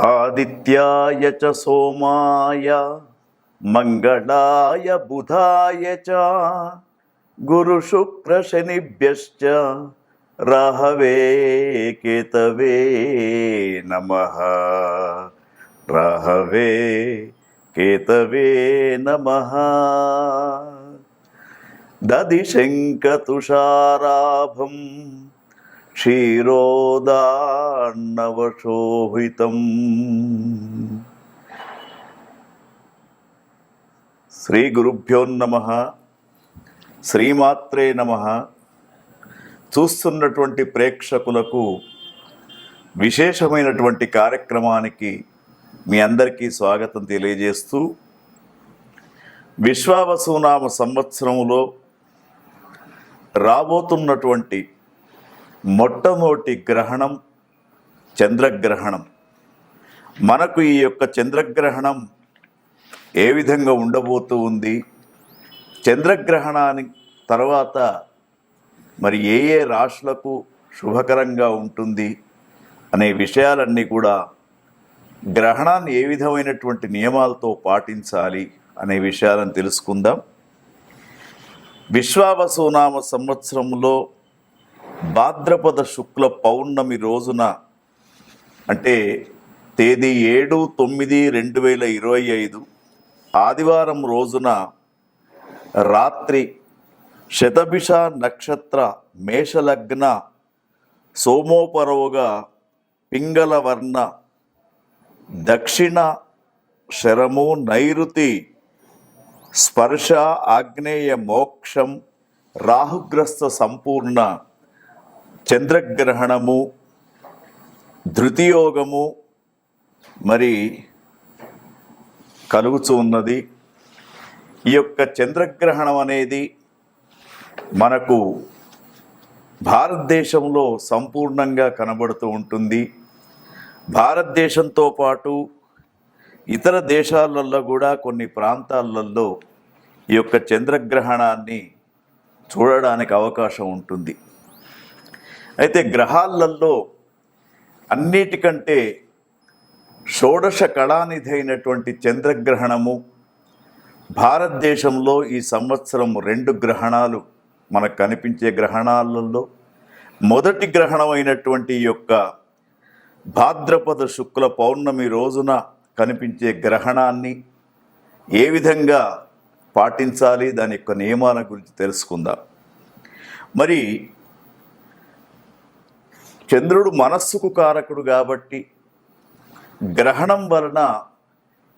ఆదిత్యాయ చ సోమాయ మంగళాయ బుధాయ చ గురు శుక్ర శనిభ్యశ్చ రాహవే కేతవే నమః. రాహవే కేతవే నమః. దదిశంకతుషారాభం క్షీరోదార్ణవశోభితం. శ్రీ గురుభ్యో నమః. శ్రీమాత్రే నమః. చూస్తున్నటువంటి ప్రేక్షకులకు విశేషమైనటువంటి కార్యక్రమానికి మీ అందరికీ స్వాగతం తెలియజేస్తూ, విశ్వావసునామ సంవత్సరములో రాబోతున్నటువంటి మొట్టమొదటి గ్రహణం చంద్రగ్రహణం. మనకు ఈ యొక్క చంద్రగ్రహణం ఏ విధంగా ఉండబోతూ ఉంది, చంద్రగ్రహణానికి తర్వాత మరి ఏ ఏ రాశులకు శుభకరంగా ఉంటుంది అనే విషయాలన్నీ కూడా, గ్రహణాన్ని ఏ విధమైనటువంటి నియమాలతో పాటించాలి అనే విషయాలను తెలుసుకుందాం. విశ్వావసునామ సంవత్సరంలో భాద్రపద శుక్ల పౌర్ణమి రోజున, అంటే తేదీ 7/9/2025 ఆదివారం రోజున రాత్రి శతభిష నక్షత్ర మేషలగ్న సోమోపరోగా పింగళవర్ణ దక్షిణ శరము నైరుతి స్పర్శ ఆగ్నేయ మోక్షం రాహుగ్రస్త సంపూర్ణ చంద్రగ్రహణము ధృతియోగము మరి కలుగుతూ ఉన్నది. ఈ యొక్క చంద్రగ్రహణం అనేది మనకు భారతదేశంలో సంపూర్ణంగా కనబడుతూ ఉంటుంది. భారతదేశంతో పాటు ఇతర దేశాలలో కూడా కొన్ని ప్రాంతాలలో ఈ యొక్క చంద్రగ్రహణాన్ని చూడడానికి అవకాశం ఉంటుంది. అయితే గ్రహాలలో అన్నిటికంటే షోడశ కళానిధి అయినటువంటి చంద్రగ్రహణము, భారతదేశంలో ఈ సంవత్సరం 2 గ్రహణాలు మనకు కనిపించే గ్రహణాలలో మొదటి గ్రహణం అయినటువంటి ఈ యొక్క భాద్రపద శుక్ల పౌర్ణమి రోజున కనిపించే గ్రహణాన్ని ఏ విధంగా పాటించాలి, దాని యొక్క నియమాల గురించి తెలుసుకుందాం. మరి చంద్రుడు మనస్సుకు కారకుడు కాబట్టి గ్రహణం వలన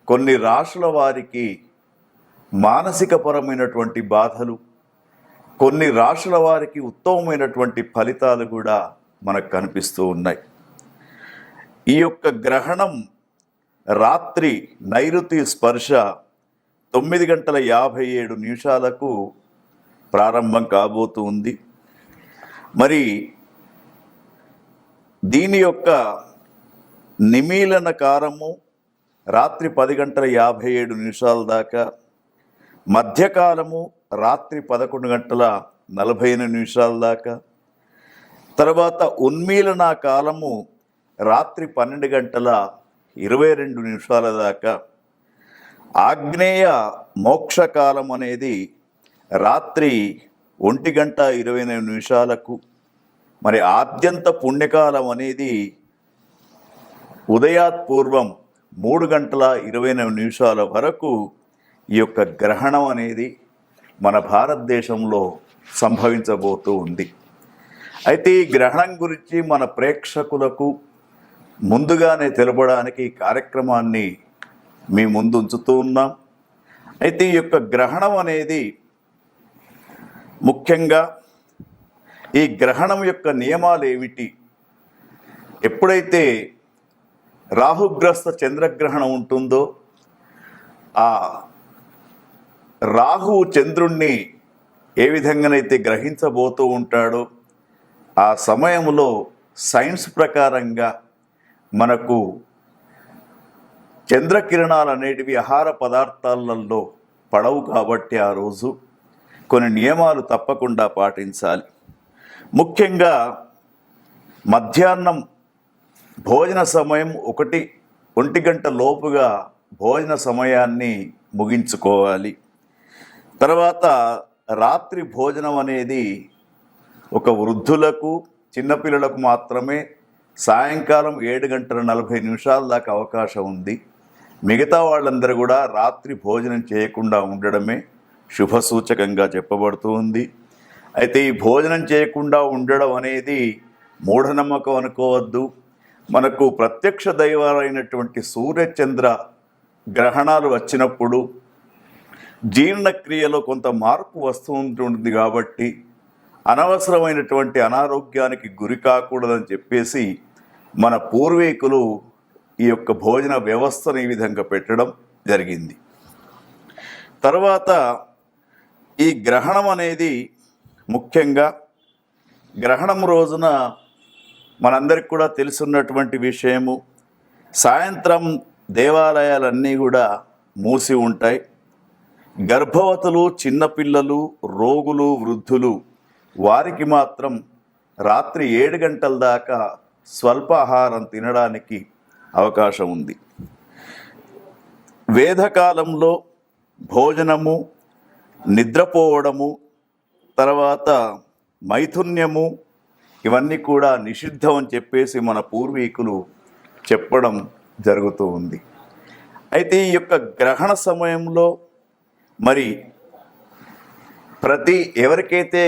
కొన్ని రాశుల వారికి మానసికపరమైనటువంటి బాధలు, కొన్ని రాశుల వారికి ఉత్తమమైనటువంటి ఫలితాలు కూడా మనకు కనిపిస్తూ ఉన్నాయి. ఈ యొక్క గ్రహణం రాత్రి నైరుతి స్పర్శ 9:57 ప్రారంభం కాబోతూ ఉంది. మరి దీని యొక్క నిమీలన కాలము రాత్రి 10:57 దాకా, మధ్యకాలము రాత్రి 11:48 దాకా, తర్వాత ఉన్మీలన కాలము రాత్రి 12:22 దాకా, ఆగ్నేయ మోక్షకాలం అనేది రాత్రి 1:29, మరి ఆద్యంత పుణ్యకాలం అనేది ఉదయాత్పూర్వం 3:29 వరకు ఈ యొక్క గ్రహణం అనేది మన భారతదేశంలో సంభవించబోతూ ఉంది. అయితే ఈ గ్రహణం గురించి మన ప్రేక్షకులకు ముందుగానే తెలపడానికి ఈ కార్యక్రమాన్ని మీ ముందు ఉంచుతూ ఉన్నాం. అయితే ఈ యొక్క గ్రహణం అనేది ముఖ్యంగా ఈ గ్రహణం యొక్క నియమాలు ఏమిటి, ఎప్పుడైతే రాహుగ్రస్త చంద్రగ్రహణం ఉంటుందో ఆ రాహువు చంద్రుణ్ణి ఏ విధంగానైతే గ్రహించబోతూ ఉంటాడో ఆ సమయంలో సైన్స్ ప్రకారంగా మనకు చంద్రకిరణాలు అనేటివి ఆహార పదార్థాలలో పడవు కాబట్టి ఆ రోజు కొన్ని నియమాలు తప్పకుండా పాటించాలి. ముఖ్యంగా మధ్యాహ్నం భోజన సమయం 1 1 గంట లోపుగా భోజన సమయాన్ని ముగించుకోవాలి. తర్వాత రాత్రి భోజనం అనేది ఒక వృద్ధులకు, చిన్నపిల్లలకు మాత్రమే సాయంకాలం 7:40 దాకా అవకాశం ఉంది. మిగతా వాళ్ళందరూ కూడా రాత్రి భోజనం చేయకుండా ఉండడమే శుభసూచకంగా చెప్పబడుతూ ఉంది. అయితే ఈ భోజనం చేయకుండా ఉండడం అనేది మూఢనమ్మకం అనుకోవద్దు. మనకు ప్రత్యక్ష దైవాలైనటువంటి సూర్యచంద్ర గ్రహణాలు వచ్చినప్పుడు జీర్ణక్రియలో కొంత మార్పు వస్తూ ఉంటుంది కాబట్టి అనవసరమైనటువంటి అనారోగ్యానికి గురి కాకూడదని చెప్పేసి మన పూర్వీకులు ఈ యొక్క భోజన వ్యవస్థను ఈ విధంగా పెట్టడం జరిగింది. తర్వాత ఈ గ్రహణం అనేది ముఖ్యంగా గ్రహణం రోజున మనందరికి కూడా తెలుసున్నటువంటి విషయము, సాయంత్రం దేవాలయాలన్నీ కూడా మూసి ఉంటాయి. గర్భవతులు, చిన్నపిల్లలు, రోగులు, వృద్ధులు వారికి మాత్రం రాత్రి 7 గంటల దాకా స్వల్పాహారం తినడానికి అవకాశం ఉంది. వేదకాలంలో భోజనము, నిద్రపోవడము, తర్వాత మైథున్యము ఇవన్నీ కూడా నిషిద్ధం అని చెప్పేసి మన పూర్వీకులు చెప్పడం జరుగుతూ ఉంది. అయితే ఈ యొక్క గ్రహణ సమయంలో మరి ఎవరికైతే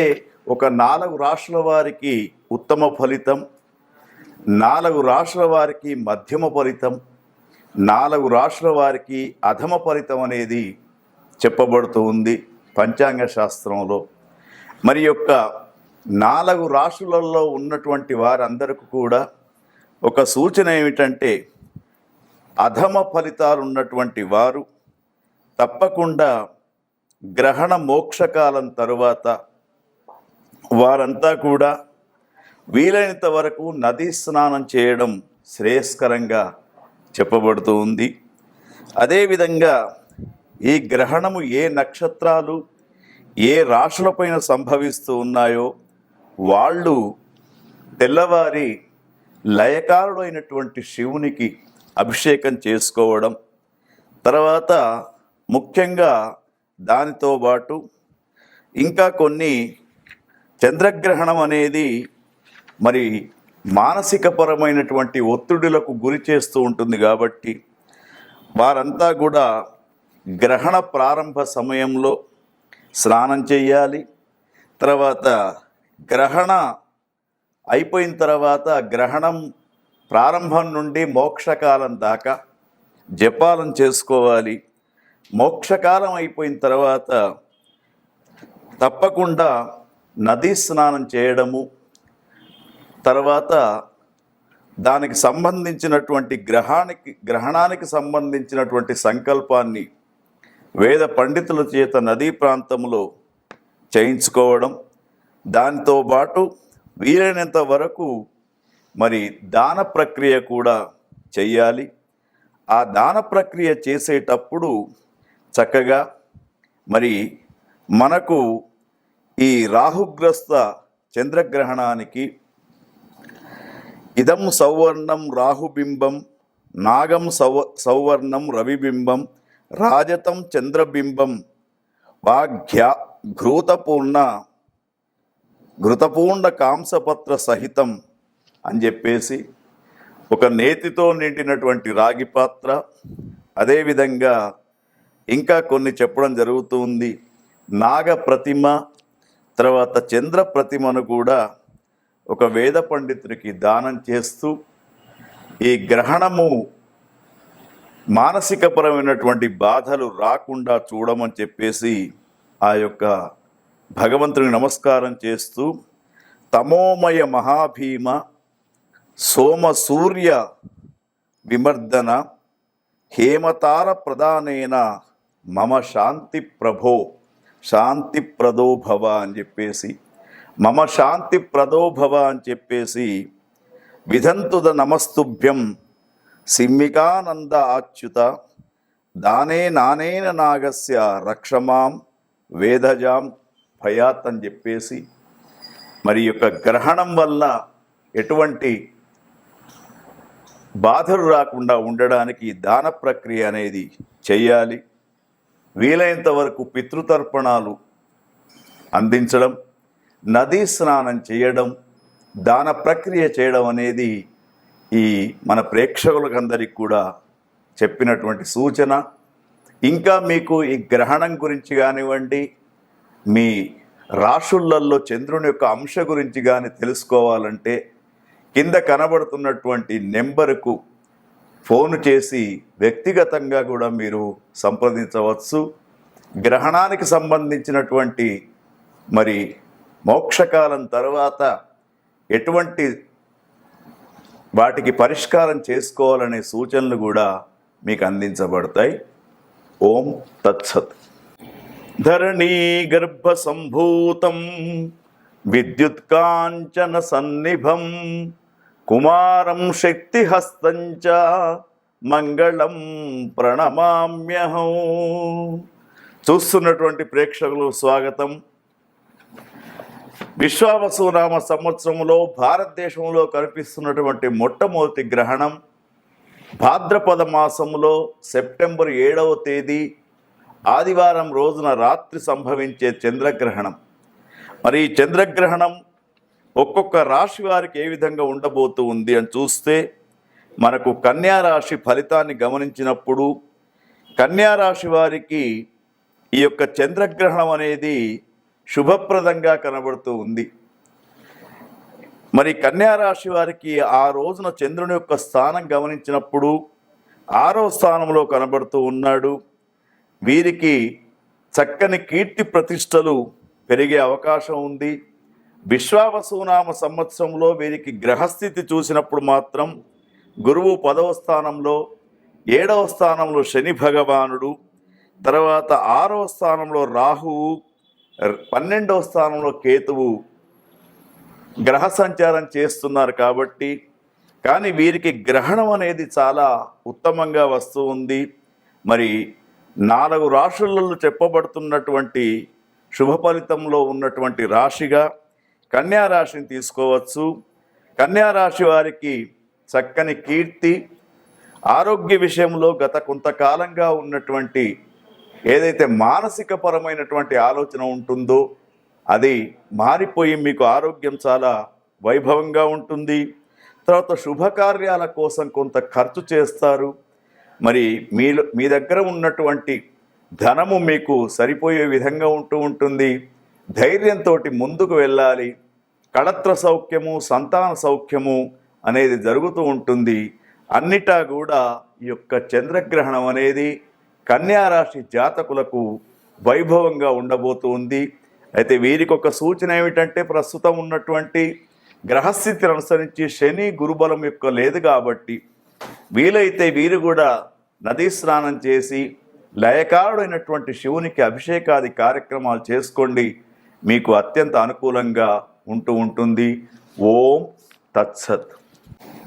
ఒక 4 రాశుల వారికి ఉత్తమ ఫలితం, 4 రాశుల వారికి మధ్యమ ఫలితం, 4 రాశుల వారికి అధమ ఫలితం అనేది చెప్పబడుతూ ఉంది పంచాంగ శాస్త్రంలో. మరి యొక్క 4 రాశులలో ఉన్నటువంటి వారందరికీ కూడా ఒక సూచన ఏమిటంటే, అధమ ఫలితాలు ఉన్నటువంటి వారు తప్పకుండా గ్రహణ మోక్షకాలం తరువాత వారంతా కూడా వీలైనంత వరకు నదీ స్నానం చేయడం శ్రేయస్కరంగా చెప్పబడుతూ ఉంది. అదేవిధంగా ఈ గ్రహణము ఏ నక్షత్రాలు, ఏ రాశులపైన సంభవిస్తూ ఉన్నాయో వాళ్ళు తెల్లవారి లయకారుడు అయినటువంటి శివునికి అభిషేకం చేసుకోవడం, తర్వాత ముఖ్యంగా దానితో పాటు ఇంకా కొన్ని చంద్రగ్రహణం అనేది మరి మానసికపరమైనటువంటి ఒత్తిడులకు గురి చేస్తూ ఉంటుంది కాబట్టి వారంతా కూడా గ్రహణ ప్రారంభ సమయంలో స్నానం చేయాలి. తర్వాత గ్రహణ అయిపోయిన తర్వాత గ్రహణం ప్రారంభం నుండి మోక్షకాలం దాకా జపాలను చేసుకోవాలి. మోక్షకాలం అయిపోయిన తర్వాత తప్పకుండా నదీ స్నానం చేయడము, తర్వాత దానికి సంబంధించినటువంటి గ్రహణానికి సంబంధించినటువంటి సంకల్పాన్ని వేద పండితుల చేత నదీ ప్రాంతంలో చేయించుకోవడం, దానితో పాటు వీలైనంత వరకు మరి దాన ప్రక్రియ కూడా చెయ్యాలి. ఆ దాన ప్రక్రియ చేసేటప్పుడు చక్కగా మరి మనకు ఈ రాహుగ్రస్త చంద్రగ్రహణానికి ఇదం సౌవర్ణం రాహుబింబం, నాగం సౌవర్ణం రవిబింబం, రాజతం చంద్రబింబం, ఘృతపూర్ణ కాంసపత్ర సహితం అని చెప్పేసి ఒక నేతితో నిండినటువంటి రాగి పాత్ర, అదేవిధంగా ఇంకా కొన్ని చెప్పడం జరుగుతుంది. నాగ ప్రతిమ, తర్వాత చంద్ర ప్రతిమను కూడా ఒక వేద పండితుడికి దానం చేస్తూ ఈ గ్రహణము మానసికపరమైనటువంటి బాధలు రాకుండా చూడమని చెప్పేసి ఆ యొక్క భగవంతుని నమస్కారం చేస్తూ తమోమయ మహాభీమ సోమ సూర్య విమర్దన హేమతార ప్రధానేన మమ శాంతి ప్రదో భవ అని చెప్పేసి మమ శాంతి ప్రదో భవ అని చెప్పేసి విధంతుద నమస్తుభ్యం సిమ్మికానంద ఆచ్యుత దానే నానేన నాగస్య రక్షమాం వేదజాం భయాత్ అని చెప్పేసి మరి యొక్క గ్రహణం వల్ల ఎటువంటి బాధలు రాకుండా ఉండడానికి దాన ప్రక్రియ అనేది చేయాలి. వీలైనంత వరకు పితృతర్పణాలు అందించడం, నదీ స్నానం చేయడం, దాన ప్రక్రియ చేయడం అనేది ఈ మన ప్రేక్షకులకందరికీ కూడా చెప్పినటువంటి సూచన. ఇంకా మీకు ఈ గ్రహణం గురించి కానివ్వండి, మీ రాశులలో చంద్రుని యొక్క అంశ గురించి కానీ తెలుసుకోవాలంటే కింద కనబడుతున్నటువంటి నెంబరుకు ఫోన్ చేసి వ్యక్తిగతంగా కూడా మీరు సంప్రదించవచ్చు. గ్రహణానికి సంబంధించినటువంటి మరి మోక్షకాలం తర్వాత ఎటువంటి వాటికి పరిష్కారం చేసుకోవాలనే సూచనలు కూడా మీకు అందించబడతాయి. ఓం తత్సత్. ధరణీ గర్భ సంభూతం విద్యుత్కాంచన సన్నిభం కుమారం శక్తిహస్తంచ మంగళం ప్రణమామ్యహం. చూస్తున్నటువంటి ప్రేక్షకులు స్వాగతం. విశ్వావసునామ సంవత్సరంలో భారతదేశంలో కనిపిస్తున్నటువంటి మొట్టమొదటి గ్రహణం భాద్రపద మాసంలో సెప్టెంబర్ 7వ తేదీ ఆదివారం రోజున రాత్రి సంభవించే చంద్రగ్రహణం. మరి ఈ చంద్రగ్రహణం ఒక్కొక్క రాశి వారికి ఏ విధంగా ఉండబోతూ ఉంది అని చూస్తే మనకు కన్యా రాశి ఫలితాన్ని గమనించినప్పుడు కన్యా రాశి వారికి ఈ యొక్క చంద్రగ్రహణం అనేది శుభప్రదంగా కనబడుతూ ఉంది. మరి కన్యా రాశి వారికి ఆ రోజున చంద్రుని యొక్క స్థానం గమనించినప్పుడు 6వ స్థానంలో కనబడుతూ ఉన్నాడు. వీరికి చక్కని కీర్తి ప్రతిష్టలు పెరిగే అవకాశం ఉంది. విశ్వావసునామ సంవత్సరంలో వీరికి గ్రహస్థితి చూసినప్పుడు మాత్రం గురువు 10వ స్థానంలో, 7వ స్థానంలో శని భగవానుడు, తర్వాత 6వ స్థానంలో రాహువు, 12వ స్థానంలో కేతువు గ్రహ సంచారం చేస్తున్నారు కాబట్టి, కానీ వీరికి గ్రహణం అనేది చాలా ఉత్తమంగా వస్తూ ఉంది. మరి 4 రాశులలో చెప్పబడుతున్నటువంటి శుభ ఫలితంలో ఉన్నటువంటి రాశిగా కన్యా రాశిని తీసుకోవచ్చు. కన్యా రాశి వారికి చక్కని కీర్తి, ఆరోగ్య విషయంలో గత కొంతకాలంగా ఉన్నటువంటి ఏదైతే మానసిక పరమైనటువంటి ఆలోచన ఉంటుందో అది మారిపోయి మీకు ఆరోగ్యం చాలా వైభవంగా ఉంటుంది. తర్వాత శుభకార్యాల కోసం కొంత ఖర్చు చేస్తారు. మరి మీ దగ్గర ఉన్నటువంటి ధనము మీకు సరిపోయే విధంగా ఉంటుంది. ధైర్యంతో ముందుకు వెళ్ళాలి. కళత్ర సౌఖ్యము, సంతాన సౌఖ్యము అనేది జరుగుతూ ఉంటుంది. అన్నిటా కూడా ఈ యొక్క చంద్రగ్రహణం అనేది కన్యా రాశి జాతకులకు వైభవంగా ఉండబోతుంది. అయితే వీరికి ఒక సూచన ఏమిటంటే ప్రస్తుతం ఉన్నటువంటి గ్రహస్థితిని అనుసరించి శని గురుబలం యొక్క లేదు కాబట్టి వీలైతే వీరు కూడా నదీ స్నానం చేసి లయకారుడైనటువంటి శివునికి అభిషేకాది కార్యక్రమాలు చేసుకోండి. మీకు అత్యంత అనుకూలంగా ఉంటుంది. ఓం తత్సత్.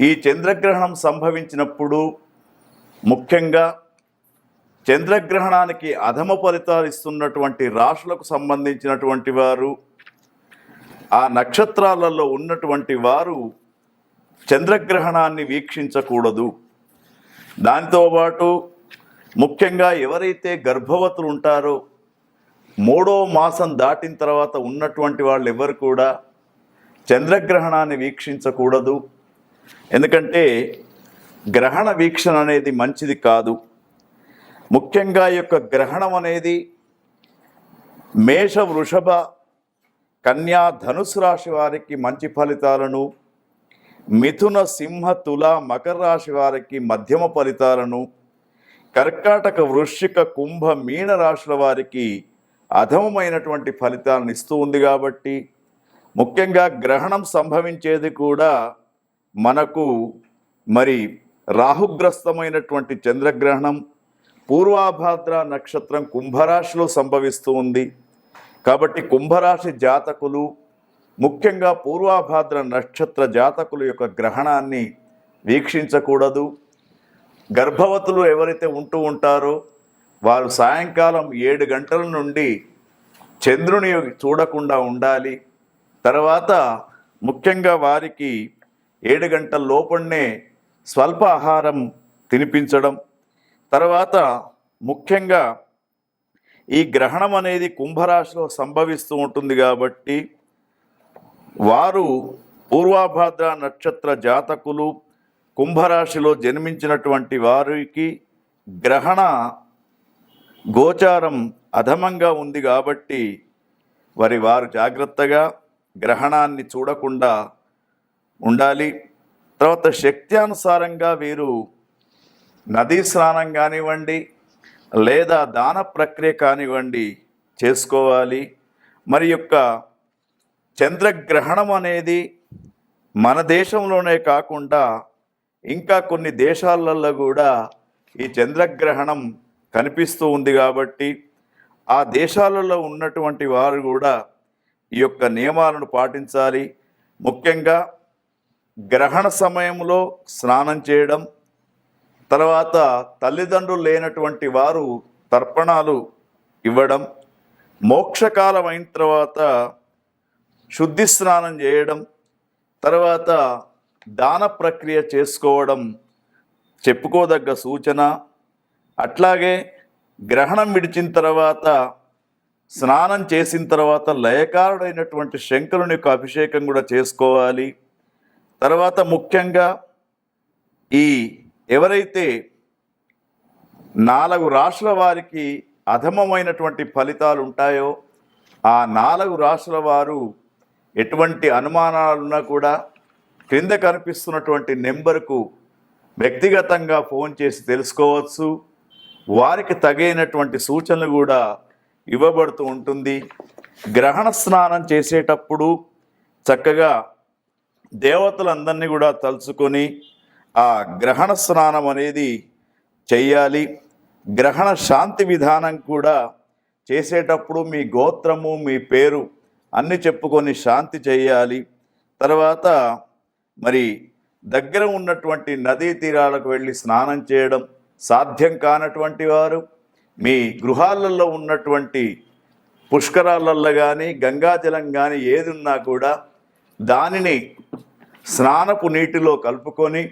ఈ చంద్రగ్రహణం సంభవించినప్పుడు ముఖ్యంగా చంద్రగ్రహణానికి అధమ ఫలితాలు ఇస్తున్నటువంటి రాశులకు సంబంధించినటువంటి వారు, ఆ నక్షత్రాలలో ఉన్నటువంటి వారు చంద్రగ్రహణాన్ని వీక్షించకూడదు. దాంతోపాటు ముఖ్యంగా ఎవరైతే గర్భవతులు ఉంటారో 3వ మాసం దాటిన తర్వాత ఉన్నటువంటి వాళ్ళు ఎవరు కూడా చంద్రగ్రహణాన్ని వీక్షించకూడదు. ఎందుకంటే గ్రహణ వీక్షణ అనేది మంచిది కాదు. ముఖ్యంగా ఈ యొక్క గ్రహణం అనేది మేష, వృషభ, కన్యా, ధనుసు రాశి వారికి మంచి ఫలితాలను, మిథున, సింహ, తుల, మకర రాశి వారికి మధ్యమ ఫలితాలను, కర్కాటక, వృశ్చిక, కుంభ, మీన రాశుల వారికి అధమమైనటువంటి ఫలితాలను ఇస్తూ ఉంది. కాబట్టి ముఖ్యంగా గ్రహణం సంభవించేది కూడా మనకు మరి రాహుగ్రస్తమైనటువంటి చంద్రగ్రహణం పూర్వాభాద్ర నక్షత్రం కుంభరాశిలో సంభవిస్తూ ఉంది. కాబట్టి కుంభరాశి జాతకులు, ముఖ్యంగా పూర్వాభాద్ర నక్షత్ర జాతకుల యొక్క గ్రహణాన్ని వీక్షించకూడదు. గర్భవతులు ఎవరైతే ఉంటారో వారు సాయంకాలం 7 గంటల నుండి చంద్రుని చూడకుండా ఉండాలి. తర్వాత ముఖ్యంగా వారికి 7 గంటల లోపలనే స్వల్ప ఆహారం తినిపించడం. తర్వాత ముఖ్యంగా ఈ గ్రహణం అనేది కుంభరాశిలో సంభవిస్తూ ఉంటుంది కాబట్టి వారు పూర్వభాద్ర నక్షత్ర జాతకులు కుంభరాశిలో జన్మించినటువంటి వారికి గ్రహణ గోచారం అధమంగా ఉంది కాబట్టి వారు జాగ్రత్తగా గ్రహణాన్ని చూడకుండా ఉండాలి. తర్వాత శక్త్యానుసారంగా వీరు నదీ స్నానం కానివ్వండి లేదా దాన ప్రక్రియ కానివ్వండి చేసుకోవాలి. మరి యొక్క చంద్రగ్రహణం అనేది మన దేశంలోనే కాకుండా ఇంకా కొన్ని దేశాలలో కూడా ఈ చంద్రగ్రహణం కనిపిస్తూ ఉంది కాబట్టి ఆ దేశాలలో ఉన్నటువంటి వారు కూడా ఈ యొక్క నియమాలను పాటించాలి. ముఖ్యంగా గ్రహణ సమయంలో స్నానం చేయడం, తర్వాత తల్లిదండ్రులు లేనటువంటి వారు తర్పణాలు ఇవ్వడం, మోక్షకాలం అయిన తర్వాత శుద్ధి స్నానం చేయడం, తర్వాత దాన ప్రక్రియ చేసుకోవడం చెప్పుకోదగ్గ సూచన. అట్లాగే గ్రహణం విడిచిన తర్వాత స్నానం చేసిన తర్వాత లయకారుడైనటువంటి శంకరుని యొక్క అభిషేకం కూడా చేసుకోవాలి. తర్వాత ముఖ్యంగా ఈ ఎవరైతే 4 రాశుల వారికి అధమమైనటువంటి ఫలితాలు ఉంటాయో ఆ 4 రాశుల వారు ఎటువంటి అనుమానాలున్నా కూడా క్రింద కనిపిస్తున్నటువంటి నెంబర్కు వ్యక్తిగతంగా ఫోన్ చేసి తెలుసుకోవచ్చు. వారికి తగినటువంటి సూచనలు కూడా ఇవ్వబడుతూ ఉంటుంది. గ్రహణ స్నానం చేసేటప్పుడు చక్కగా దేవతలందరినీ కూడా తలుచుకొని ఆ గ్రహణ స్నానం అనేది చెయ్యాలి. గ్రహణ శాంతి విధానం కూడా చేసేటప్పుడు మీ గోత్రము మీ పేరు అన్నీ చెప్పుకొని శాంతి చేయాలి. తర్వాత మరి దగ్గర ఉన్నటువంటి నదీ తీరాలకు వెళ్ళి స్నానం చేయడం సాధ్యం కానటువంటి వారు మీ గృహాలలో ఉన్నటువంటి పుష్కరాలలో కానీ గంగాజలం కానీ ఏది ఉన్నా కూడా దానిని స్నానపు నీటిలో కలుపుకొని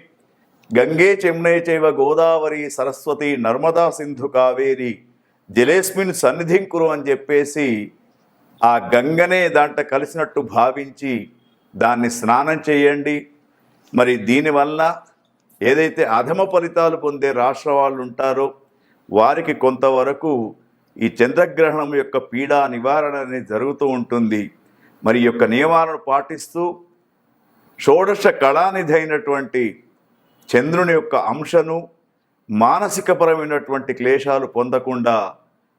గంగే చెమ్నే చైవ గోదావరి సరస్వతి నర్మదా సింధు కావేరి జలేస్మిన్ సన్నిధిం కురు అని చెప్పేసి ఆ గంగనే దాంట్లో కలిసినట్టు భావించి దాన్ని స్నానం చేయండి. మరి దీనివల్ల ఏదైతే అధమ ఫలితాలు పొందే రాష్ట్ర వాళ్ళు ఉంటారో వారికి కొంతవరకు ఈ చంద్రగ్రహణం యొక్క పీడా నివారణ అనేది జరుగుతూ ఉంటుంది. మరి ఈ యొక్క నియమాలను పాటిస్తూ షోడశ కళానిధి అయినటువంటి చంద్రుని యొక్క అంశను మానసికపరమైనటువంటి క్లేశాలు పొందకుండా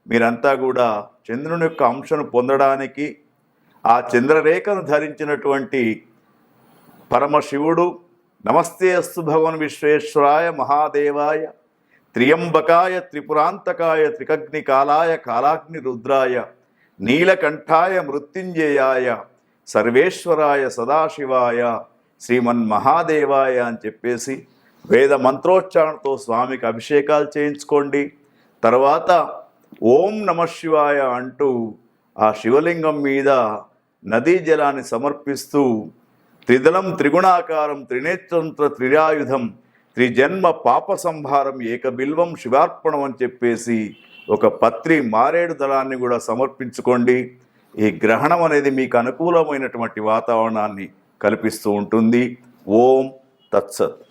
మీరంతా కూడా చంద్రుని యొక్క అంశను పొందడానికి ఆ చంద్రరేఖను ధరించినటువంటి పరమశివుడు నమస్తే అస్తు భగవన్ విశ్వేశ్వరాయ మహాదేవాయ త్రియంబకాయ త్రిపురాంతకాయ త్రికగ్నికాలాయ కాలాగ్ని రుద్రాయ నీలకంఠాయ మృత్యుంజయాయ సర్వేశ్వరాయ సదాశివాయ శ్రీమన్మహాదేవాయ అని చెప్పేసి వేద మంత్రోచ్చారణతో స్వామికి అభిషేకాలు చేయించుకోండి. తర్వాత ఓం నమఃశివాయ అంటూ ఆ శివలింగం మీద నదీ జలాన్ని సమర్పిస్తూ త్రిదళం త్రిగుణాకారం త్రినేత్రంత్ర త్రిరాయుధం త్రిజన్మ పాప సంహారం ఏకబిల్వం శివార్పణం అని చెప్పేసి ఒక పత్రి మారేడు దళాన్ని కూడా సమర్పించుకోండి. ఈ గ్రహణం అనేది మీకు అనుకూలమైనటువంటి వాతావరణాన్ని కల్పిస్తూ ఉంటుంది. ఓం తత్సత్.